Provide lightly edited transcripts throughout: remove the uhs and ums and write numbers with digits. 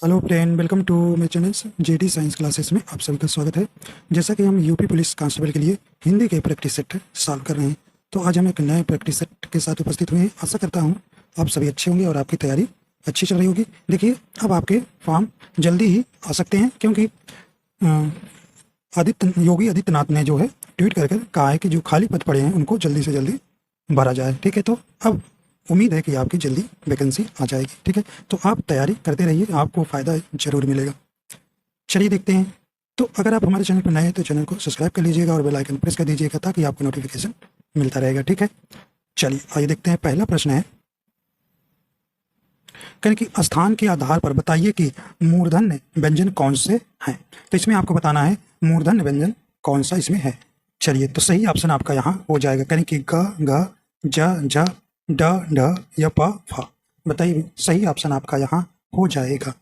Hello friend, welcome to my channel JD science classes में आप सभी का स्वागत है। जैसा कि हम यूपी पुलिस कांस्टेबल के लिए हिंदी के प्रैक्टिस सेट सॉल्व कर रहे हैं, तो आज हम एक नए प्रैक्टिस सेट के साथ उपस्थित हुए हैं। आशा करता हूं आप सभी अच्छे होंगे और आपकी तैयारी अच्छी चल रही होगी। देखिए, अब आपके फॉर्म जल्दी ही आ सकते हैं, क्योंकि योगी आदित्यनाथ ने जो है ट्वीट कर कहा है कि जो खाली पद पड़े हैं उनको जल्दी से जल्दी भरा जाए। ठीक है, तो अब उम्मीद है कि आपकी जल्दी वैकेंसी आ जाएगी। ठीक है, तो आप तैयारी करते रहिए, आपको फ़ायदा जरूर मिलेगा। चलिए देखते हैं। तो अगर आप हमारे चैनल पर नए हैं तो चैनल को सब्सक्राइब कर लीजिएगा और बेल आइकन प्रेस कर दीजिएगा, ताकि आपको नोटिफिकेशन मिलता रहेगा। ठीक है, चलिए आइए देखते हैं। पहला प्रश्न है कि स्थान के आधार पर बताइए कि मूर्धन्य व्यंजन कौन से हैं। तो इसमें आपको बताना है मूर्धन्य व्यंजन कौन सा इसमें है। चलिए, तो सही ऑप्शन आपका यहाँ हो जाएगा, यानी कि ग, घ, ज, झ, ड, ढ या प, फ। बताइए, सही ऑप्शन आपका यहाँ हो जाएगा।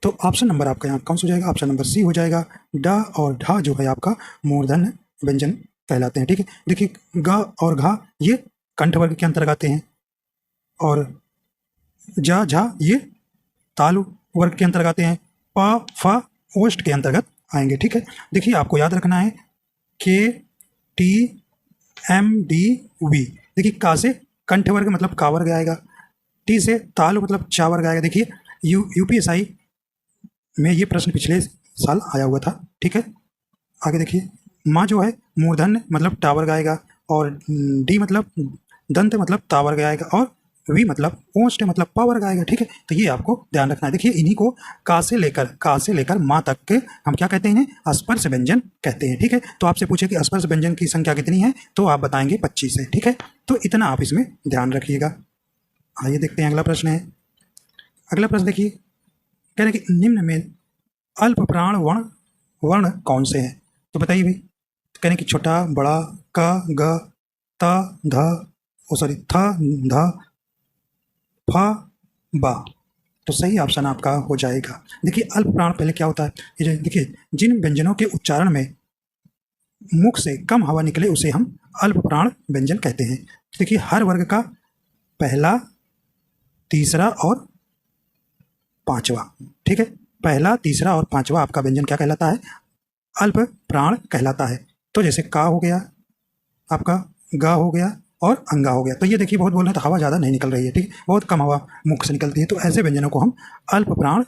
तो ऑप्शन नंबर आपका यहाँ कौन सा हो जाएगा? ऑप्शन नंबर सी हो जाएगा। ड और ढ जो है आपका मूर्धन्य व्यंजन कहलाते हैं। ठीक है, देखिए, ग और घ ये कंठ वर्ग के अंतर्गत आते हैं, और जा झा ये तालु वर्ग के अंतर्गत आते हैं। प फ ओष्ठ के अंतर्गत आएंगे। ठीक है, देखिए आपको याद रखना है के टी एम डी वी। देखिए, का से कंठ वर्ग मतलब का वर्ग आएगा, टी से तालु मतलब चा वर्ग आएगा। देखिए यूपीएसआई में ये प्रश्न पिछले साल आया हुआ था। ठीक है, आगे देखिए, माँ जो है मूर्धन्य मतलब टा वर्ग आएगा, और डी मतलब दंत मतलब ता वर्ग आएगा, और वी मतलब ओष्ठ मतलब पा वर्ग आएगा। ठीक है, तो ये आपको ध्यान रखना है। देखिए, इन्हीं को का से लेकर माँ तक के हम क्या कहते हैं? स्पर्श व्यंजन कहते हैं। ठीक है, तो आपसे पूछे कि स्पर्श व्यंजन की संख्या कितनी है, तो आप बताएंगे 25 है। ठीक है, तो इतना आप इसमें ध्यान रखिएगा। आइए देखते हैं, अगला प्रश्न है। अगला प्रश्न देखिए, कह रहे कि निम्न में अल्प प्राण वर्ण वर्ण कौन से हैं? तो बताइए भाई। कह रहे कि छोटा, बड़ा, क, ग, त, ध, थ, ध, फ, बा। तो सही ऑप्शन आपका हो जाएगा। देखिए, अल्प प्राण पहले क्या होता है? ये देखिए, जिन व्यंजनों के उच्चारण में मुख से कम हवा निकले उसे हम अल्प प्राण व्यंजन कहते हैं। देखिए, हर वर्ग का पहला, तीसरा और पांचवा। ठीक है, पहला, तीसरा और पांचवा आपका व्यंजन क्या कहलाता है? अल्प प्राण कहलाता है। तो जैसे का हो गया आपका, गा हो गया और अंगा हो गया। तो ये देखिए, बहुत बोल रहे हैं तो हवा ज़्यादा नहीं निकल रही है। ठीक है, बहुत कम हवा मुख से निकलती है, तो ऐसे व्यंजनों को हम अल्प प्राण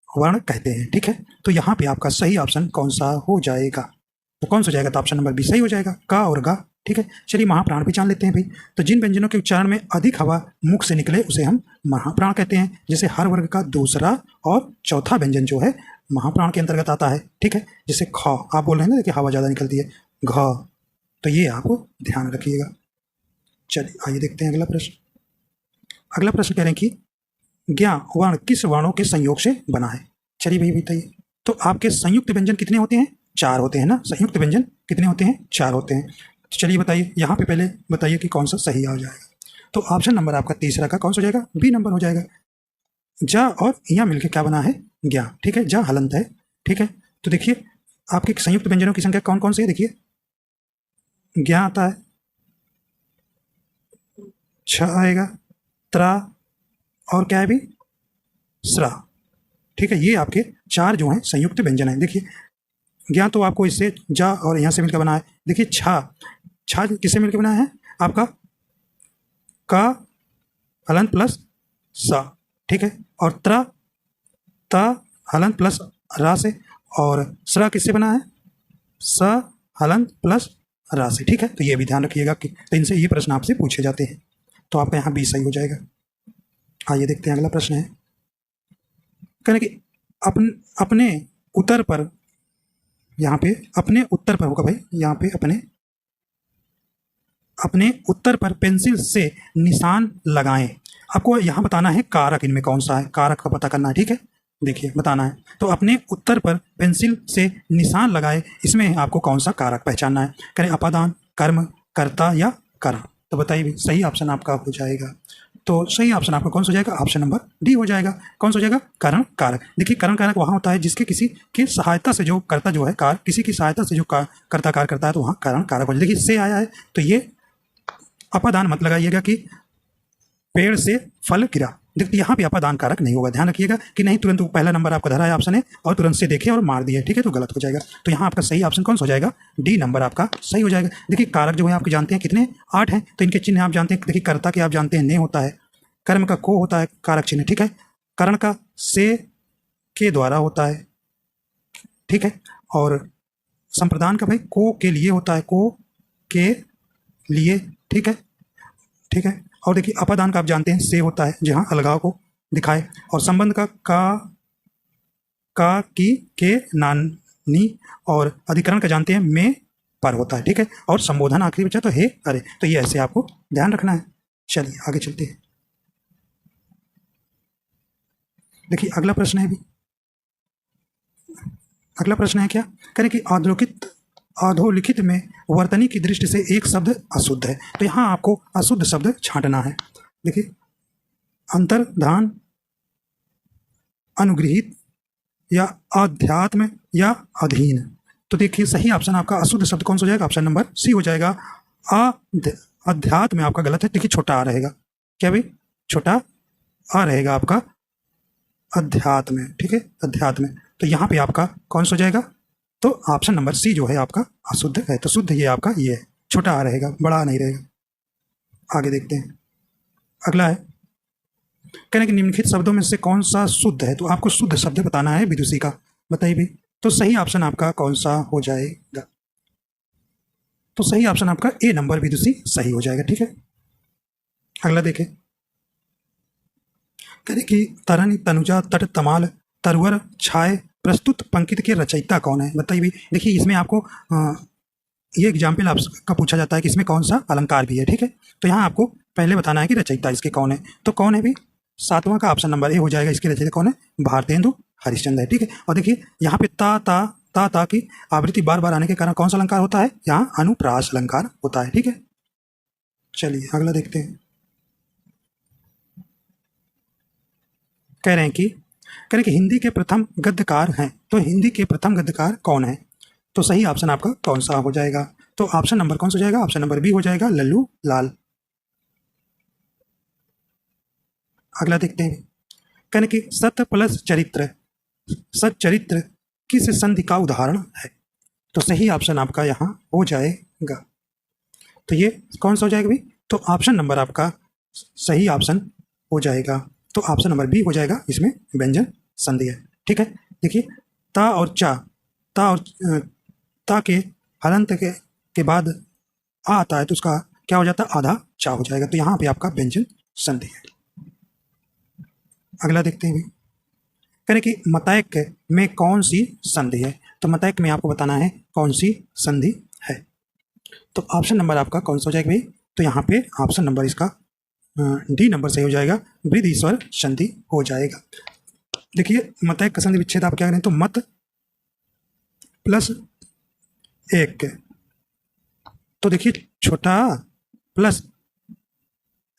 वर्ण कहते हैं। ठीक है, तो यहाँ पे आपका सही ऑप्शन कौन सा हो जाएगा? तो कौन सा हो जाएगा? तो ऑप्शन नंबर बी सही हो जाएगा, का और गा। ठीक है, चलिए महाप्राण भी जान लेते हैं भाई। तो जिन व्यंजनों के उच्चारण में अधिक हवा मुख से निकले उसे हम महाप्राण कहते हैं। जैसे हर वर्ग का दूसरा और चौथा व्यंजन जो है महाप्राण के अंतर्गत आता है। ठीक है, जैसे ख आप बोल रहे हैं ना, देखिए हवा ज़्यादा निकलती है, घ। तो ये आप ध्यान रखिएगा। चलिए आइए देखते हैं अगला प्रश्न। अगला प्रश्न कह रहे हैं कि ज्ञा वर्ण किस वर्णों के संयोग से बना है? चलिए भाई बताइए। तो आपके संयुक्त व्यंजन कितने होते हैं? 4 होते हैं ना। संयुक्त व्यंजन कितने होते हैं? 4 होते हैं। तो चलिए बताइए, यहाँ पे पहले बताइए कि कौन सा सही आ जाएगा। तो ऑप्शन नंबर आपका तीसरा का कौन सा हो जाएगा? बी नंबर हो जाएगा। जा और या मिलकर क्या बना है? ज्ञा। ठीक है, जा हलंत है। ठीक है, तो देखिए आपके संयुक्त व्यंजनों की संख्या कौन कौन सी है? देखिए, ज्ञा आता है, छ आएगा, त्रा, और क्या है भी? स्रा। ठीक है, ये आपके 4 जो हैं संयुक्त व्यंजन हैं। देखिए, ज्ञा तो आपको इससे जा और यहाँ से मिलकर बना है। देखिए, छा, छा किससे मिलकर बना है? आपका का हलंत प्लस सा। ठीक है, और त्र, त हलंत प्लस रा से, और स्रा किससे बना है? स हलंत प्लस रा से। ठीक है, तो ये भी ध्यान रखिएगा कि तो इनसे ये प्रश्न आपसे पूछे जाते हैं। तो आपका यहाँ बी सही हो जाएगा। आइए देखते हैं, अगला प्रश्न है। कहने कि अपने उत्तर पर, यहाँ पे अपने उत्तर पर होगा भाई, यहाँ पे अपने उत्तर पर पेंसिल से निशान लगाएं। आपको यहाँ बताना है कारक इनमें कौन सा है, कारक का पता करना है। ठीक है, देखिए बताना है। तो अपने उत्तर पर पेंसिल से निशान लगाए, इसमें आपको कौन सा कारक पहचानना है? करें अपादान, कर्म, कर्ता या करण। तो बताइए, सही ऑप्शन आपका हो जाएगा। तो सही ऑप्शन आपका कौन सा हो जाएगा? ऑप्शन नंबर डी हो जाएगा। कौन सा हो जाएगा? करण कारक। देखिए, करण कारक वहाँ होता है जिसके किसी की सहायता से जो करता जो है कार, किसी की सहायता से जो करता कार करता है, तो वहाँ करण कारक हो जाए। देखिए, से आया है तो ये अपादान मत लगाइएगा कि पेड़ से फल गिरा। देखिए यहाँ पे अपादान कारक नहीं होगा, ध्यान रखिएगा कि नहीं तुरंत पहला नंबर आपका धरा है ऑप्शन है और तुरंत से देखे और मार दिए, ठीक है, तो गलत हो जाएगा। तो यहाँ आपका सही ऑप्शन कौन सा हो जाएगा, डी नंबर आपका सही हो जाएगा। देखिए कारक जो है आपके जानते हैं कितने, 8 हैं, तो इनके चिन्ह आप जानते हैं। देखिए कर्ता के आप जानते हैं ने होता है, कर्म का को होता है कारक चिन्ह, ठीक है, करण का से के द्वारा होता है, ठीक है, और संप्रदान का भाई को के लिए होता है, को के लिए, ठीक है, ठीक है। और देखिए अपादान का आप जानते हैं से होता है जहाँ अलगाव को दिखाए, और संबंध का की के नानी, और अधिकरण का जानते हैं में पर होता है, ठीक है, और संबोधन आखिरी बचा तो हे अरे, तो ये ऐसे आपको ध्यान रखना है। चलिए आगे चलते हैं। देखिए अगला प्रश्न है भी, अगला प्रश्न है क्या, करें कि अधोलिखित में वर्तनी की दृष्टि से एक शब्द अशुद्ध है, तो यहाँ आपको अशुद्ध शब्द छांटना है। देखिए अंतर्धान, अनुगृहित या अध्यात्म या अधीन, तो देखिए सही ऑप्शन आपका अशुद्ध शब्द कौन सा हो जाएगा, ऑप्शन नंबर सी हो जाएगा। अध्यात्म में आपका गलत है, देखिए छोटा आ रहेगा, क्या भाई छोटा आ रहेगा आपका अध्यात्म, ठीक है, अध्यात्म, तो यहाँ पे आपका कौन सा हो जाएगा, तो ऑप्शन नंबर सी जो है आपका अशुद्ध है। तो शुद्ध ये आपका ये है, छोटा आ रहेगा, बड़ा नहीं रहेगा। आगे देखते हैं, अगला है कहने कि निम्नलिखित शब्दों में से कौन सा शुद्ध है, तो आपको शुद्ध शब्द बताना है विदुषी का, बताइए भाई। तो सही ऑप्शन आपका कौन सा हो जाएगा, तो सही ऑप्शन आपका ए नंबर विदुषी सही हो जाएगा, ठीक है। अगला देखें, कहने कि तरन, तनुजा, तट, तमाल, तरवर, छाय, प्रस्तुत पंक्ति के रचयिता कौन है, बताइए भाई। देखिए इसमें आपको ये एग्जाम्पल आपका पूछा जाता है कि इसमें कौन सा अलंकार भी है, ठीक है, तो यहाँ आपको पहले बताना है कि रचयिता इसके कौन है, तो कौन है भाई, 7वां का ऑप्शन नंबर ए हो जाएगा, इसके रचयिता कौन है, भारतेंदु हरिश्चंद्र है, ठीक है। और देखिए यहाँ पे ता की आवृत्ति बार बार आने के कारण कौन सा अलंकार होता है, यहाँ अनुप्रास अलंकार होता है, ठीक है। चलिए अगला देखते हैं, कह रहे हैं कि हिंदी के प्रथम गद्यकार हैं, तो हिंदी के प्रथम गद्यकार कौन है, तो सही ऑप्शन आपका कौन सा हो जाएगा, तो ऑप्शन नंबर कौन सा हो जाएगा, ऑप्शन नंबर बी हो जाएगा, लल्लू लाल। अगला देखते हैं, कहने कि सत्य प्लस चरित्र, सच्चरित्र किस संधि का उदाहरण है, तो सही ऑप्शन आपका यहाँ हो जाएगा, तो ये कौन सा हो जाएगा भाई, तो ऑप्शन नंबर आपका सही ऑप्शन हो जाएगा, तो ऑप्शन नंबर बी हो जाएगा, इसमें व्यंजन संधि है, ठीक है। देखिए ता और चा, ता के हलंत के बाद आ आता है, तो उसका क्या हो जाता है, आधा चा हो जाएगा, तो यहाँ पे आपका व्यंजन संधि है। अगला देखते हैं, करें कि मतैक में कौन सी संधि है, तो मतैक में आपको बताना है कौन सी संधि है, तो ऑप्शन नंबर आपका कौन सा हो जाएगा भाई, तो यहाँ पे ऑप्शन नंबर इसका डी नंबर सही हो जाएगा, वृद्धीश्वर संधि हो जाएगा। देखिए मतैक का संधि विच्छेद आप क्या करें, तो मत प्लस एक, तो देखिए छोटा प्लस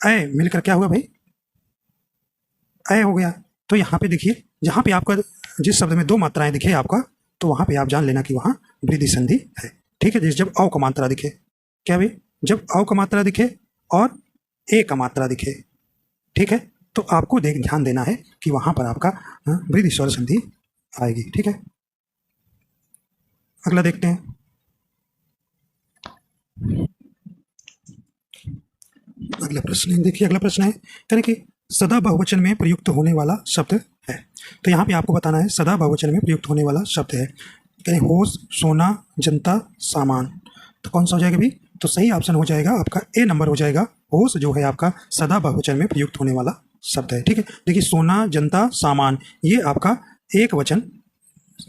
ए मिलकर क्या हुआ भाई, ए हो गया। तो यहाँ पे देखिए जहाँ पे आपका जिस शब्द में 2 मात्राएं दिखे आपका, तो वहाँ पे आप जान लेना कि वहाँ वृद्धि संधि है, ठीक है। जैसे जब अ का मात्रा दिखे, क्या भाई, जब अ का मात्रा दिखे और ए का मात्रा दिखे, ठीक है, तो आपको ध्यान देना है कि वहाँ पर आपका वृद्धि स्वर संधि आएगी, ठीक है। अगला देखते हैं, अगला प्रश्न देखिए, अगला प्रश्न है यानी कि सदा बहुवचन में प्रयुक्त होने वाला शब्द है, तो यहाँ पे आपको बताना है सदा बहुवचन में प्रयुक्त होने वाला शब्द है, यानी होश, सोना, जनता, सामान, तो कौन सा हो जाएगा भी, तो सही ऑप्शन हो जाएगा आपका ए नंबर हो जाएगा, होश जो है आपका सदा बहुवचन में प्रयुक्त होने वाला शब्द है, ठीक है। देखिए सोना, जनता, सामान, ये आपका एक वचन,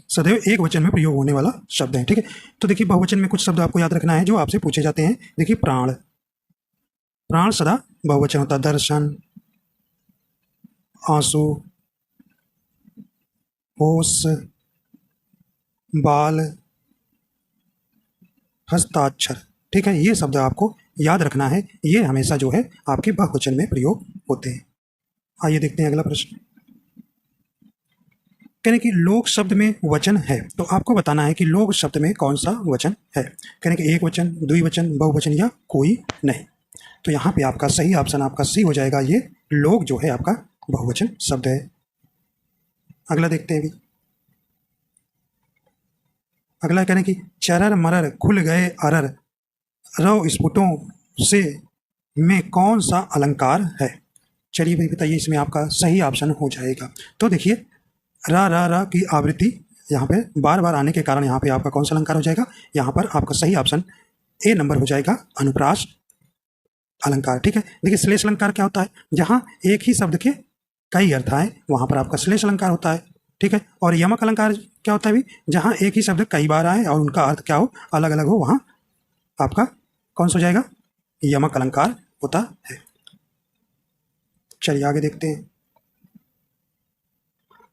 सदैव एक वचन में प्रयोग होने वाला शब्द है, ठीक है। तो देखिए बहुवचन में कुछ शब्द आपको याद रखना है जो आपसे पूछे जाते हैं। देखिए प्राण, प्राण सदा बहुवचन होता है, दर्शन, आंसू, होश, बाल, हस्ताक्षर, ठीक है, ये शब्द आपको याद रखना है, ये हमेशा जो है आपके बहुवचन में प्रयोग होते हैं। आइए देखते हैं अगला प्रश्न, कहने कि लोक शब्द में वचन है, तो आपको बताना है कि लोक शब्द में कौन सा वचन है, कहने कि एक वचन, द्विवचन, बहुवचन या कोई नहीं, तो यहाँ पे आपका सही ऑप्शन आपका सी हो जाएगा, ये लोक जो है आपका बहुवचन शब्द है। अगला देखते हैं अभी। अगला कह रहे हैं कि चरर मरर खुल गए अरर रव स्फुटों से में कौन सा अलंकार है। चलिए भाई बताइए, इसमें आपका सही ऑप्शन हो जाएगा। तो देखिए, रा की आवृत्ति यहाँ पे बार बार आने के कारण यहाँ पे आपका कौन सा अलंकार हो जाएगा। यहाँ पर आपका सही ऑप्शन ए नंबर हो जाएगा, अनुप्रास अलंकार। ठीक है, देखिए श्लेष अलंकार क्या होता है, जहाँ एक ही शब्द के कई अर्थ आए वहाँ पर आपका श्लेष अलंकार होता है। ठीक है, और यमक अलंकार क्या होता है भी, जहाँ एक ही शब्द कई बार आए और उनका अर्थ क्या हो, अलग अलग हो, वहाँ आपका कौन सा हो जाएगा, यमक अलंकार होता है। चलिए आगे देखते हैं।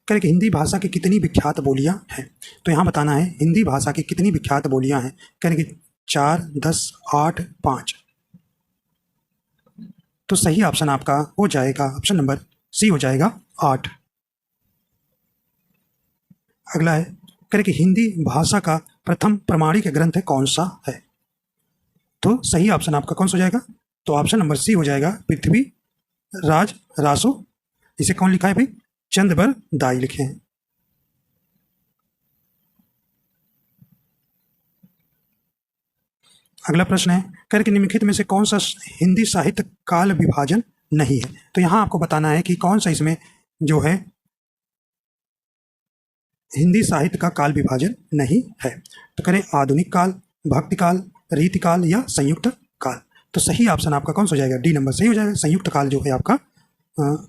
कह कि हिंदी भाषा की कितनी विख्यात बोलियां हैं। तो यहाँ बताना है हिंदी भाषा की कितनी विख्यात बोलियां हैं। कह कि 4, 10, 8, 5। तो सही ऑप्शन आपका हो जाएगा ऑप्शन नंबर सी हो जाएगा 8। अगला है, कह कि हिंदी भाषा का प्रथम प्रमाणिक ग्रंथ कौन सा है। तो सही ऑप्शन आपका कौन सा हो जाएगा, तो ऑप्शन नंबर सी हो जाएगा पृथ्वी राज रासो। इसे कौन लिखा है भाई, चंद्रबर दाई लिखे हैं। अगला प्रश्न है, कर के निम्नलिखित में से कौन सा हिंदी साहित्य काल विभाजन नहीं है। तो यहां आपको बताना है कि कौन सा इसमें जो है हिंदी साहित्य का काल विभाजन नहीं है। तो करें आधुनिक काल, भक्ति काल, रीति काल या संयुक्त काल। तो सही ऑप्शन आपका कौन सा हो जाएगा, डी नंबर सही हो जाएगा। संयुक्त काल जो है आपका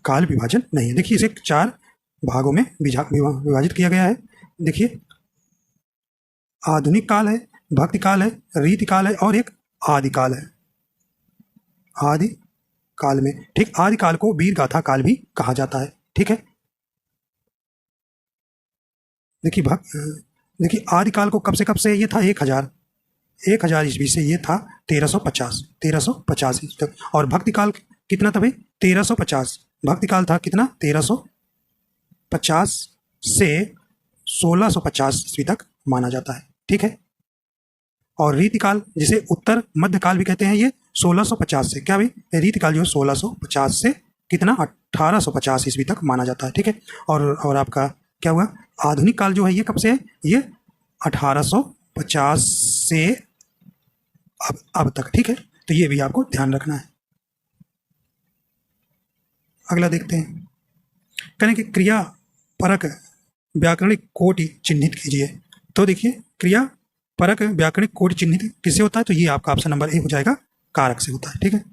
काल विभाजन नहीं है। देखिए इसे 4 भागों में विभाजित किया गया है। देखिए आधुनिक काल है, भक्ति काल है, रीति काल है और एक आदि काल है। आदि काल में, ठीक, आदि काल को वीर गाथा काल भी कहा जाता है। ठीक है, देखिए आदि काल को कब से कब से ये था, 1000 ईस्वी से ये था 1350 ईस्वी तक। और भक्ति काल कितना था भाई, 1350। भक्ति काल था कितना, 1350 से 1650 ईस्वी तक माना जाता है। ठीक है, और रीति काल जिसे उत्तर मध्य काल भी कहते हैं, ये 1650 से, क्या भाई, रीति काल जो है 1650 से कितना 1850 ईस्वी तक माना जाता है। ठीक है, और आपका क्या हुआ, आधुनिक काल जो है ये कब से है, ये 1850 से अब तक। ठीक है, तो ये भी आपको ध्यान रखना है। अगला देखते हैं, कहें कि क्रिया परक व्याकरणिक कोटि चिन्हित कीजिए। तो देखिए क्रिया परक व्याकरणिक कोटि चिन्हित किससे होता है, तो ये आपका ऑप्शन नंबर ए हो जाएगा, कारक से होता है। ठीक है,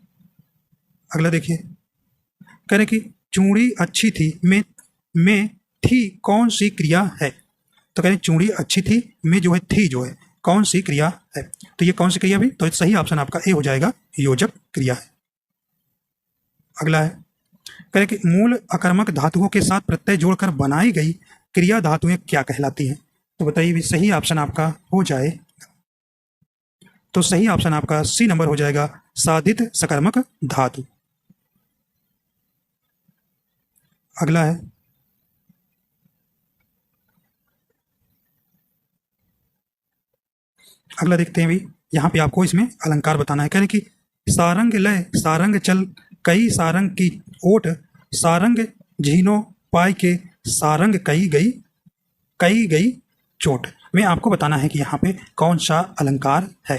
अगला देखिए, कह रहे कि चूड़ी अच्छी थी में थी कौन सी क्रिया है। तो कह रहे चूड़ी अच्छी थी में जो है थी जो है कौन सी क्रिया है। तो ये कौन सी क्रिया भी, तो सही ऑप्शन आपका ए हो जाएगा, योजक क्रिया है। अगला है, कह रहे कि मूल अकर्मक धातुओं के साथ प्रत्यय जोड़कर बनाई गई क्रिया धातुएं क्या कहलाती हैं। तो बताइए भी सही ऑप्शन आपका हो जाए, तो सही ऑप्शन आपका सी नंबर हो जाएगा, साधित सकर्मक धातु। अगला है, अगला देखते हैं भी, यहाँ पे आपको इसमें अलंकार बताना है। कह रहे कि सारंग लय सारंग चल कई सारंग की ओट सारंग झीनो पाई के सारंग कई गई चोट में आपको बताना है कि यहाँ पे कौन सा अलंकार है।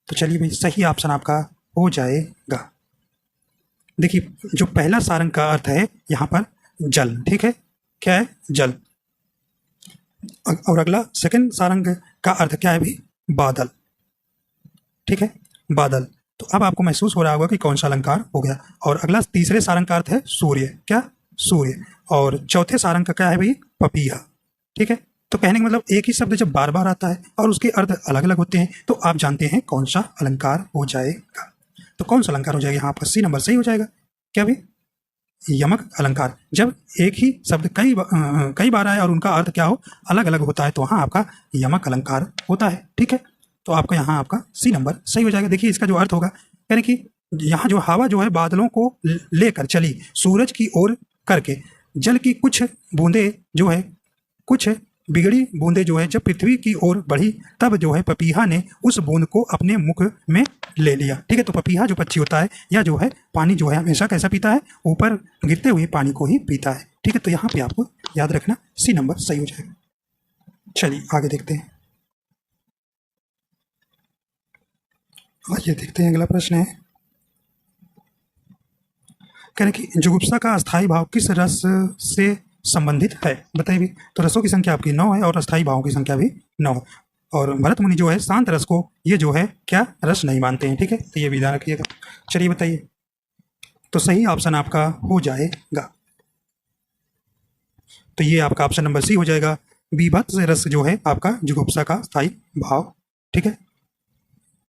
तो चलिए भाई सही ऑप्शन आपका हो जाएगा। देखिए जो पहला सारंग का अर्थ है यहाँ पर जल। ठीक है, क्या है, जल। और अगला सेकंड सारंग का अर्थ क्या है भाई, बादल। ठीक है, बादल। तो अब आपको महसूस हो रहा होगा कि कौन सा अलंकार हो गया। और अगला तीसरे सारंग का अर्थ है सूर्य, क्या, सूर्य। और चौथे सारंग का क्या है भाई, पपीहा। ठीक है, तो कहने का मतलब एक ही शब्द जब बार बार आता है और उसके अर्थ अलग अलग होते हैं तो आप जानते हैं कौन सा अलंकार हो जाएगा। तो कौन सा अलंकार हो जाएगा यहाँ पर, सी नंबर सही हो जाएगा, क्या भाई, यमक अलंकार। जब एक ही शब्द कई बार आए और उनका अर्थ क्या हो, अलग अलग होता है, तो वहाँ आपका यमक अलंकार होता है। ठीक है, तो आपका यहाँ आपका सी नंबर सही हो जाएगा। देखिए इसका जो अर्थ होगा, यानी कि यहाँ जो हवा जो है बादलों को लेकर चली सूरज की ओर करके, जल की कुछ बूंदे जो है कुछ बिगड़ी बूंदें जो है जब पृथ्वी की ओर बढ़ी तब जो है पपीहा ने उस बूंद को अपने मुख में ले लिया। ठीक है, तो पपीहा जो पक्षी होता है या जो है पानी जो है हमेशा कैसा पीता है, ऊपर गिरते हुए पानी को ही पीता है। ठीक है, तो यहाँ पे आपको याद रखना सी नंबर सही हो जाएगा। चलिए आगे देखते हैं। आइए देखते हैं अगला प्रश्न है, कह रहे कि जुगुप्सा का अस्थायी भाव किस रस से संबंधित है, बताइए। तो रसों की संख्या आपकी 9 है और अस्थायी भावों की संख्या भी 9 है। और भरत मुनि जो है शांत रस को ये जो है क्या रस नहीं मानते हैं। ठीक है, तो ये भी ध्यान रखिएगा। चलिए बताइए, तो सही ऑप्शन आपका हो जाएगा, तो ये आपका ऑप्शन नंबर सी हो जाएगा। बीभत्स रस जो है आपका जुगुप्सा का स्थायी भाव। ठीक है,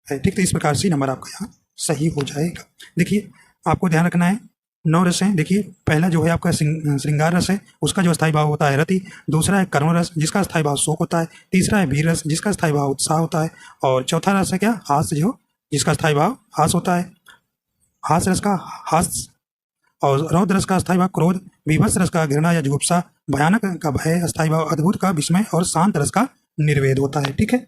ठीक, तो इस प्रकार से नंबर आपका यहाँ सही हो जाएगा। देखिए आपको ध्यान रखना है 9 रस हैं। देखिए पहला जो है आपका श्रृंगार रस है, उसका जो स्थायी भाव होता है रति। दूसरा है कर्म रस जिसका स्थायी भाव शोक होता है। तीसरा है वीर रस जिसका स्थायी भाव उत्साह होता है। और चौथा रस है क्या, हास्य, जो जिसका स्थायी भाव हास होता है। हास रस का हास, और रौद्र रस का स्थायी भाव क्रोध। विभत्स रस का घृणा या जुगुप्सा। भयानक का भय। स्थायी भाव अद्भुत का विस्मय। और शांत रस का निर्वेद होता है। ठीक है,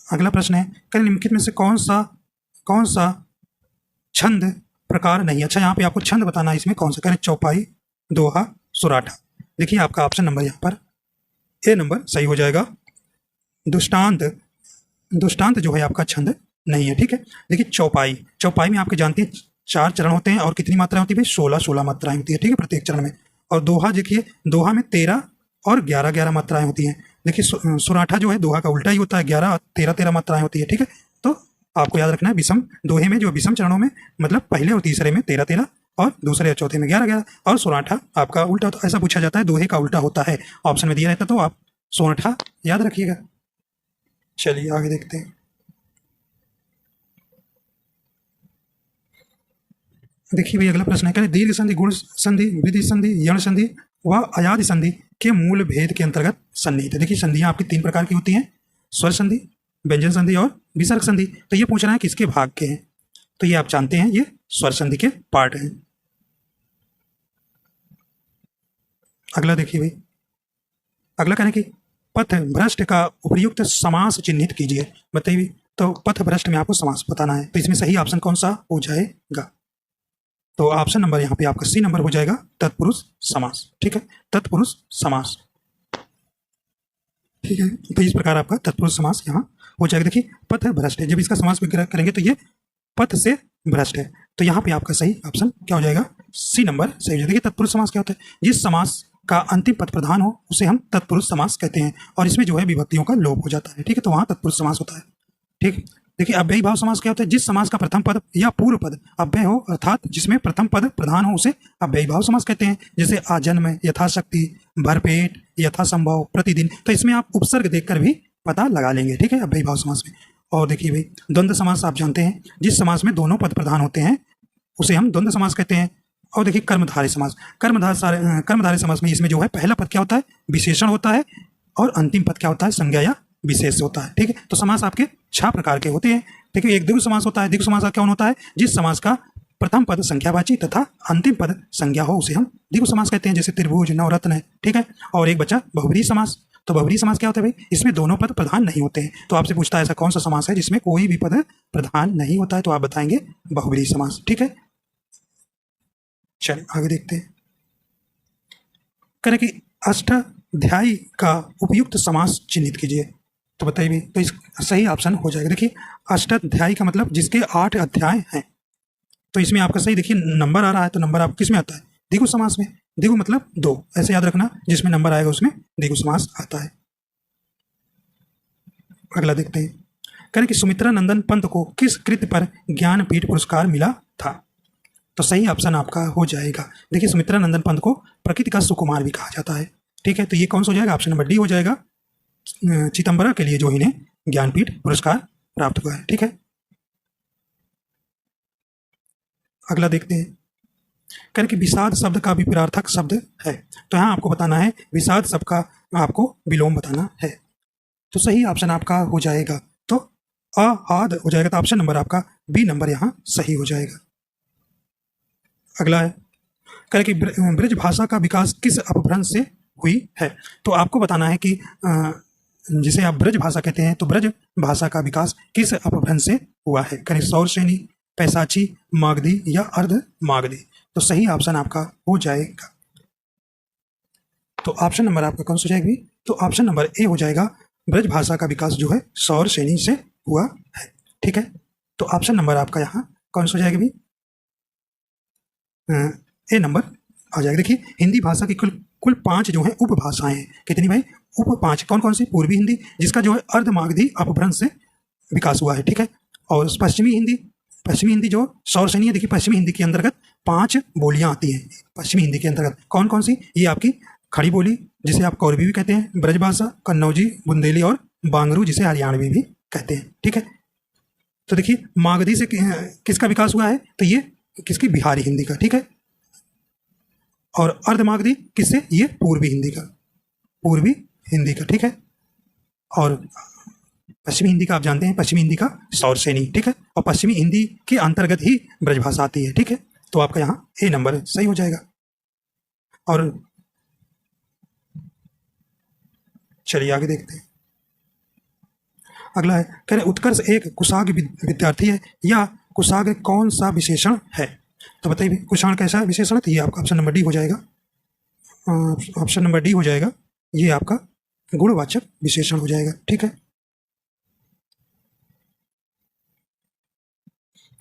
अगला प्रश्न है, कल निम्नलिखित में से कौन सा छंद प्रकार नहीं। अच्छा, यहाँ पे आपको छंद बताना है, इसमें कौन सा, करें चौपाई, दोहा, सुराठा। देखिए आपका ऑप्शन नंबर यहाँ पर ए नंबर सही हो जाएगा। दुष्टांत जो है आपका छंद नहीं है। ठीक है, देखिए चौपाई में आपके जानते हैं 4 चरण होते हैं और कितनी मात्राएं होती है, 16 मात्राएं होती है। ठीक है, प्रत्येक चरण में। और दोहा देखिए, दोहा में 13 और 11 मात्राएं होती हैं। देखिए सुराठा जो है दोहा का उल्टा ही होता है, 11 13 मात्राएं होती है। ठीक है, तो आपको याद रखना है विषम दोहे में, जो विषम चरणों में मतलब पहले और तीसरे में 13 और दूसरे और चौथे में 11 और सुराठा आपका उल्टा होता है। ऐसा पूछा जाता है, दोहे का उल्टा होता है, ऑप्शन में दिया रहता, तो आप सुराठा याद रखिएगा। चलिए आगे देखते हैं। देखिए भाई अगला प्रश्न है, कह दीर्घ संधि, गुण संधि, विधि संधि, यण संधि व अयाधि संधि के मूल भेद के अंतर्गत सन्निहित है। देखिए संधियां आपकी 3 प्रकार की होती हैं, स्वर संधि, व्यंजन संधि और विसर्ग संधि। तो ये पूछ रहा है किसके भाग के हैं, तो ये आप जानते हैं ये स्वर संधि के पार्ट हैं। अगला देखिए भाई, अगला कहने की पथ भ्रष्ट का उपयुक्त समास चिन्हित कीजिए, बताइए। तो पथ भ्रष्ट में आपको समास बताना है, तो इसमें सही ऑप्शन कौन सा हो जाएगा, तो ऑप्शन नंबर यहाँ पे आपका सी नंबर हो जाएगा, तत्पुरुष समास। ठीक है, तत्पुरुष समास। ठीक है, तो इस प्रकार आपका तत्पुरुष समास यहाँ हो जाएगा। देखिए पथ भ्रष्ट है, जब इसका समास विग्रह करेंगे तो ये पथ से भ्रष्ट है, तो यहाँ पे आपका सही ऑप्शन क्या हो जाएगा, सी नंबर सही हो जाएगा। देखिए तत्पुरुष समास क्या होता है, जिस समास का अंतिम पद प्रधान हो उसे हम तत्पुरुष समास कहते हैं, और इसमें जो है विभक्तियों का लोप हो जाता है। ठीक है, तो वहाँ तत्पुरुष समास होता है। ठीक, देखिए अव्ययी भाव समास क्या होता है, जिस समास का प्रथम पद या पूर्व पद अव्यय हो, अर्थात जिसमें प्रथम पद प्रधान हो उसे अव्ययी भाव समास कहते हैं। जैसे आजन्म, यथाशक्ति, भरपेट, यथासंभव, प्रतिदिन। तो इसमें आप उपसर्ग देखकर भी पता लगा लेंगे। ठीक है, अव्ययी भाव समास में। और देखिए भाई द्वंद्व समास आप जानते हैं, जिस समास में दोनों पद प्रधान होते हैं उसे हम द्वंद्व समास कहते हैं। और देखिए कर्मधारय समास, कर्मधारय समास में इसमें जो है पहला पद क्या होता है, विशेषण होता है, और अंतिम पद क्या होता है, संज्ञा या विशेष होता है। ठीक है, तो समास आपके 6 प्रकार के होते हैं। देखिए एक द्विगु समास होता है। द्विगु समास का क्या होता है, जिस समास का प्रथम पद संख्यावाची तथा अंतिम पद संज्ञा हो उसे हम द्विगु समास कहते हैं, जैसे त्रिभुज, नवरत्न है। ठीक है, और एक बचा बहुव्रीहि समास। तो बहुव्रीहि समास क्या होता है भाई, इसमें दोनों पद प्रधान नहीं होते हैं। तो आपसे पूछता है ऐसा कौन सा समास है जिसमें कोई भी पद प्रधान नहीं होता है, तो आप बताएंगे बहुव्रीहि समास। ठीक है, चलिए आगे देखते हैं। करें कि अष्टाध्यायी का उपयुक्त समास चिन्हित कीजिए, तो बताइए। तो इस सही ऑप्शन हो जाएगा। देखिए अष्टाध्यायी का मतलब जिसके 8 अध्याय हैं, तो इसमें आपका सही देखिए नंबर आ रहा है, तो नंबर आप किस में आता है, द्विगु समास में। द्विगु मतलब 2, ऐसे याद रखना, जिसमें नंबर आएगा उसमें द्विगु समास आता है। अगला देखते हैं, करें कि सुमित्रा नंदन पंत को किस कृत्य पर ज्ञानपीठ पुरस्कार मिला था, तो सही ऑप्शन आपका हो जाएगा। देखिए सुमित्रा नंदन पंत को प्रकृति का सुकुमार भी कहा जाता है। ठीक है, तो ये कौन सा हो जाएगा, ऑप्शन नंबर डी हो जाएगा, चिदंबरा के लिए जो इन्हें ज्ञानपीठ पुरस्कार प्राप्त हुआ है। ठीक है, अगला देखते हैं, करें कि विषाद शब्द का विपरीतार्थक शब्द है, तो यहाँ आपको बताना है विषाद शब्द का आपको विलोम बताना है, तो सही ऑप्शन आपका हो जाएगा, तो अहाद हो जाएगा, तो ऑप्शन नंबर आपका बी नंबर यहाँ सही हो जाएगा। अगला है, कह कि ब्रज भाषा का विकास किस अपभ्रंश से हुई है। तो आपको बताना है कि जिसे आप ब्रज भाषा कहते हैं, तो ब्रज भाषा का विकास किस अपभ्रंश से हुआ है। करें सौर श्रेणी, पैसाची, मागधी या अर्ध मागधी। तो सही ऑप्शन आपका हो जाएगा, तो ऑप्शन नंबर आपका कौन सा हो जाएगा? तो ऑप्शन नंबर ए हो जाएगा, ब्रज भाषा का विकास जो है सौर श्रेणी से हुआ है। ठीक है, तो ऑप्शन नंबर आपका यहाँ कौन सा हो जाएगा भी? ए नंबर आ जाएगा। देखिए हिंदी भाषा की कुल 5 जो है उपभाषाएं हैं। कितनी भाई? 5। कौन कौन सी? पूर्वी हिंदी, जिसका जो है अर्धमागधी अपभ्रंश से विकास हुआ है। ठीक है, और पश्चिमी हिंदी जो सौर श्रेणी है। देखिए पश्चिमी हिंदी के अंतर्गत 5 बोलियां आती हैं। पश्चिमी हिंदी के अंतर्गत कौन कौन सी? ये आपकी खड़ी बोली, जिसे आप कौरवी भी कहते हैं, ब्रजभाषा, कन्नौजी, बुंदेली और बांगरू, जिसे हरियाणवी भी कहते हैं। ठीक है, तो देखिए मागधी से किसका विकास हुआ है? तो ये किसकी? बिहारी हिंदी का। ठीक है, और अर्धमागधी किससे? ये पूर्वी हिंदी का। ठीक है, और पश्चिमी हिंदी का आप जानते हैं, पश्चिमी हिंदी का सौर श्रेणी। ठीक है, और पश्चिमी हिंदी के अंतर्गत ही ब्रजभाषा आती है। ठीक है, तो आपका यहाँ ए नंबर सही हो जाएगा। और चलिए आगे देखते हैं। अगला है, कह रहे उत्कर्ष एक कुशाग्र विद्यार्थी है, या कुशाग्र कौन सा विशेषण है? तो बताइए कुशाग्र कैसा विशेषण है? तो ये आपका ऑप्शन नंबर डी हो जाएगा। ऑप्शन नंबर डी हो जाएगा, ये आपका गुणवाचक विशेषण हो जाएगा। ठीक है,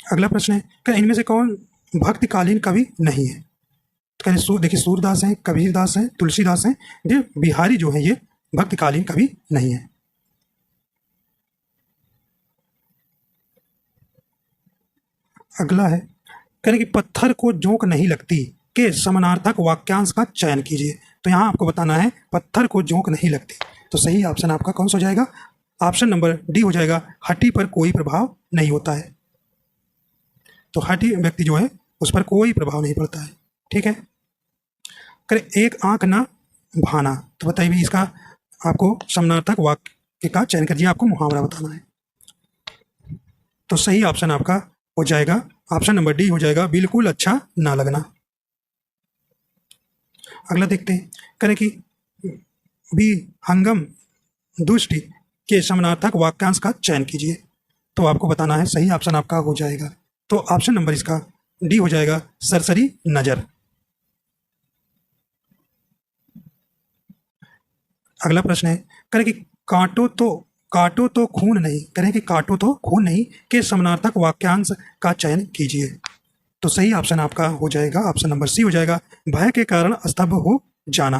अगला प्रश्न है, क्या इनमें से कौन भक्तिकालीन कवि नहीं है? तो देखिए सूरदास हैं, कबीरदास हैं, तुलसीदास हैं, ये बिहारी जो है ये भक्तिकालीन कवि नहीं है। अगला है, कहें कि पत्थर को जोंक नहीं लगती के समानार्थक वाक्यांश का चयन कीजिए। तो यहाँ आपको बताना है पत्थर को जोंक नहीं लगती। तो सही ऑप्शन आपका कौन सा हो जाएगा? ऑप्शन नंबर डी हो जाएगा, हड्डी पर कोई प्रभाव नहीं होता है। तो हड्डी व्यक्ति जो है उस पर कोई प्रभाव नहीं पड़ता है। ठीक है, करे एक आंख ना भाना। तो बताइए इसका आपको समानार्थक वाक्य का चयन करिए, आपको मुहावरा बताना है। तो सही ऑप्शन आपका हो जाएगा, ऑप्शन नंबर डी हो जाएगा, बिल्कुल अच्छा ना लगना। अगला देखते हैं, करें कि भी हंगम दुष्टि के समानार्थक वाक्यांश का चयन कीजिए। तो आपको बताना है, सही ऑप्शन आपका हो जाएगा। तो ऑप्शन नंबर इसका डी हो जाएगा, सरसरी नजर। अगला प्रश्न है, करें कि काटो तो खून नहीं, करें कि काटो तो खून नहीं के समानार्थक वाक्यांश का चयन कीजिए। तो सही ऑप्शन आपका हो जाएगा, ऑप्शन नंबर सी हो जाएगा, भय के कारण स्तब्ध हो जाना।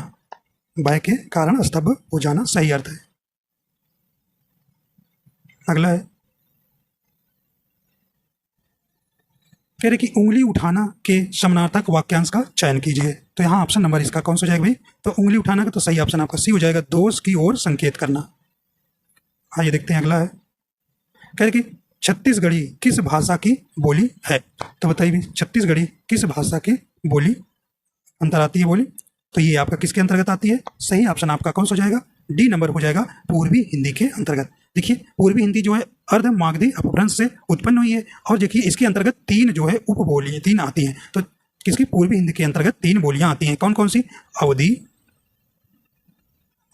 भय के कारण स्तब्ध हो जाना सही अर्थ है। अगला है, कह रहे कि उंगली उठाना के समानार्थक वाक्यांश का चयन कीजिए। तो यहाँ ऑप्शन नंबर इसका कौन सा हो जाएगा भाई? तो उंगली उठाना का तो सही ऑप्शन आपका सी हो जाएगा, दोष की ओर संकेत करना। आइए देखते हैं अगला है, कह रहे कि छत्तीसगढ़ी किस भाषा की बोली है? तो बताइए छत्तीसगढ़ी किस भाषा की बोली अंतर आती है बोली? तो ये आपका किसके अंतर्गत आती है? सही ऑप्शन आपका कौन सा हो जाएगा? डी नंबर हो जाएगा, पूर्वी हिंदी के अंतर्गत। देखिए पूर्वी हिंदी जो है अर्ध मागधी अपभ्रंश से उत्पन्न हुई है, और देखिए इसके अंतर्गत 3 जो है उपबोलियां 3 आती हैं। तो किसकी? पूर्वी हिंदी के अंतर्गत 3 बोलियां आती हैं। कौन कौन सी?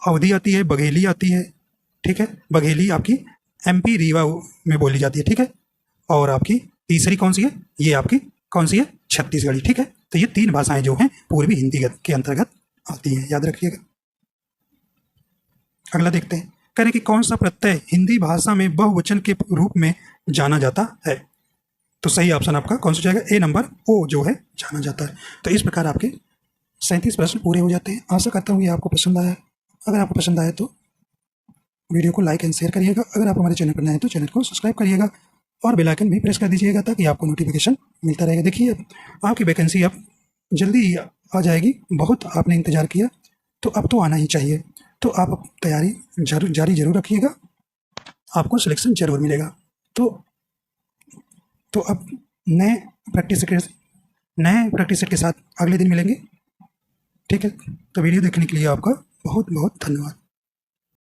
अवधी आती है, बघेली आती है। ठीक है, बघेली आपकी MP रीवा में बोली जाती है। ठीक है, और आपकी तीसरी कौन सी है? ये आपकी कौन सी है? छत्तीसगढ़ी। ठीक है, तो ये 3 भाषाएं जो हैं पूर्वी हिंदी के अंतर्गत आती हैं, याद रखिएगा। अगला देखते हैं, कह रहे कि कौन सा प्रत्यय हिंदी भाषा में बहुवचन के रूप में जाना जाता है? तो सही ऑप्शन आपका कौन सा हो जाएगा? ए नंबर ओ जो है जाना जाता है। तो इस प्रकार आपके 37 प्रश्न पूरे हो जाते हैं। आशा करता हूँ ये आपको पसंद आया। अगर आपको पसंद आए तो वीडियो को लाइक एंड शेयर करिएगा। अगर आप हमारे चैनल पर नए हैं तो चैनल को सब्सक्राइब करिएगा और बेल आइकन भी प्रेस कर दीजिएगा, ताकि आपको नोटिफिकेशन मिलता रहेगा। देखिए आपकी वैकेंसी अब जल्दी आ जाएगी। बहुत आपने इंतज़ार किया, तो अब तो आना ही चाहिए। तो आप तैयारी जारी जरूर रखिएगा, आपको सिलेक्शन जरूर मिलेगा। तो अब नए प्रैक्टिस सेट के साथ अगले दिन मिलेंगे। ठीक है, तो वीडियो देखने के लिए आपका बहुत बहुत धन्यवाद।